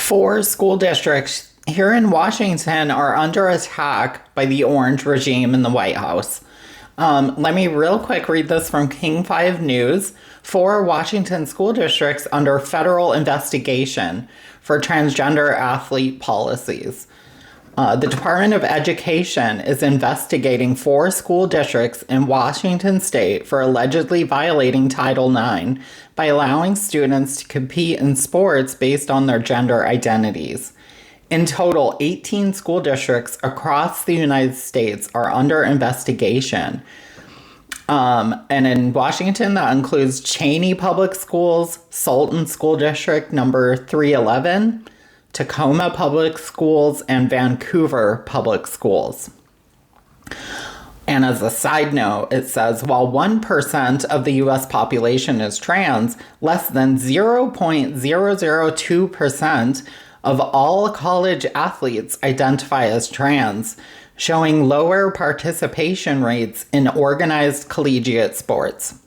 Four school districts here in Washington are under attack by the orange regime in the White House. Let me real quick read this from King 5 News. Four Washington school districts under federal investigation for transgender athlete policies. The Department of Education is investigating four school districts in Washington state for allegedly violating Title IX by allowing students to compete in sports based on their gender identities. In total, 18 school districts across the United States are under investigation. And in Washington, that includes Cheney Public Schools, Sultan School District number 311, Tacoma Public Schools, and Vancouver Public Schools. And as a side note, it says, while 1% of the U.S. population is trans, less than 0.002% of all college athletes identify as trans, showing lower participation rates in organized collegiate sports.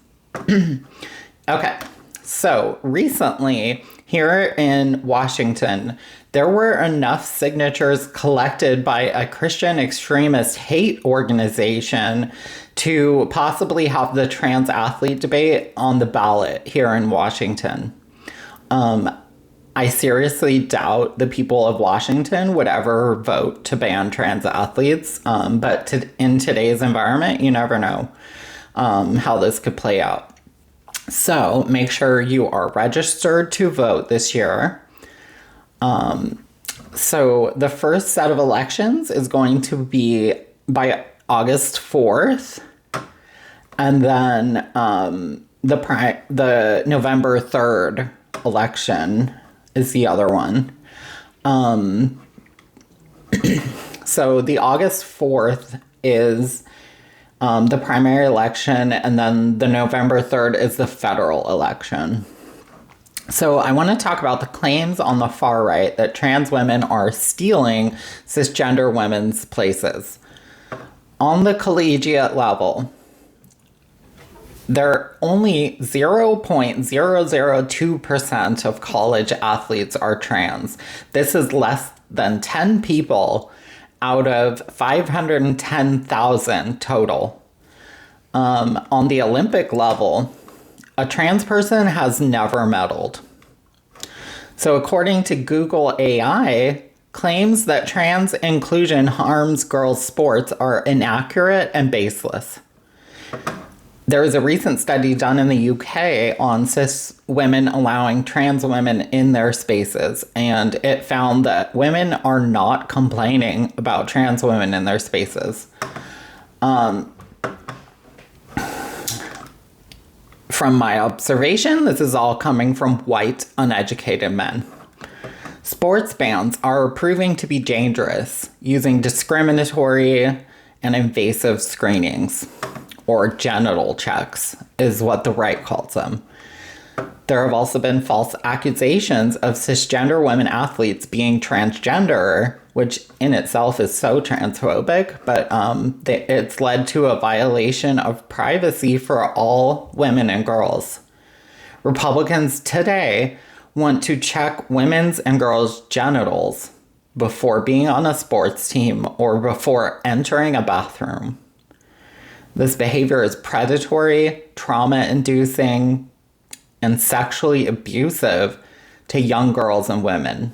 Okay, so recently here in Washington, there were enough signatures collected by a Christian extremist hate organization to possibly have the trans athlete debate on the ballot here in Washington. I seriously doubt the people of Washington would ever vote to ban trans athletes, but in today's environment, you never know how this could play out. So make sure you are registered to vote this year. So the first set of elections is going to be by August 4th, and then the November 3rd election is the other one. So the August 4th is the primary election, and then the November 3rd is the federal election. So I want to talk about the claims on the far right that trans women are stealing cisgender women's places. On the collegiate level, only 0.002% of college athletes are trans. This is less than 10 people out of 510,000 total. On the Olympic level, a trans person has never medaled. So according to Google AI, claims that trans inclusion harms girls' sports are inaccurate and baseless. There was a recent study done in the UK on cis women allowing trans women in their spaces, and it found that women are not complaining about trans women in their spaces. From my observation, this is all coming from white, uneducated men. Sports bans are proving to be dangerous, using discriminatory and invasive screenings, or genital checks, is what the right calls them. There have also been false accusations of cisgender women athletes being transgender, which in itself is so transphobic, but it's led to a violation of privacy for all women and girls. Republicans today want to check women's and girls' genitals before being on a sports team or before entering a bathroom. This behavior is predatory, trauma-inducing, and sexually abusive to young girls and women.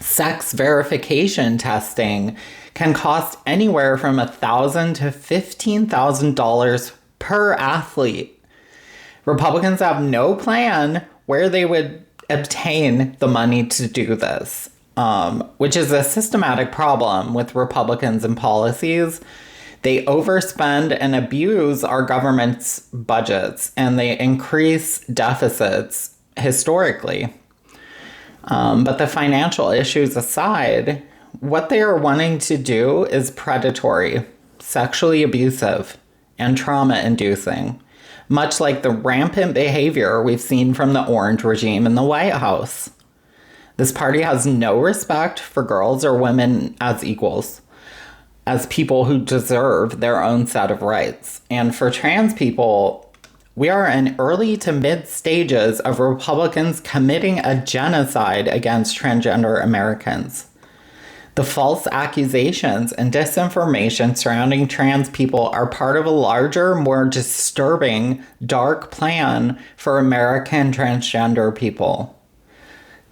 Sex verification testing can cost anywhere from $1,000 to $15,000 per athlete. Republicans have no plan where they would obtain the money to do this, which is a systematic problem with Republicans and policies. They overspend and abuse our government's budgets, and they increase deficits historically. But the financial issues aside, what they are wanting to do is predatory, sexually abusive, and trauma-inducing, much like the rampant behavior we've seen from the orange regime in the White House. This party has no respect for girls or women as equals, as people who deserve their own set of rights. And for trans people, We are in early to mid stages of Republicans committing a genocide against transgender Americans. The false accusations and disinformation surrounding trans people are part of a larger, more disturbing, dark plan for American transgender people.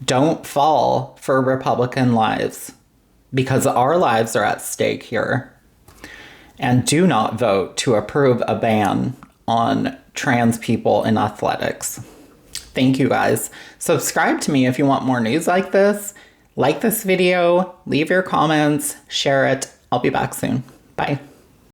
Don't fall for Republican lies, because our lives are at stake here. And do not vote to approve a ban on trans people in athletics. Thank you guys. Subscribe to me if you want more news like this. Like this video, leave your comments, share it. I'll be back soon. Bye.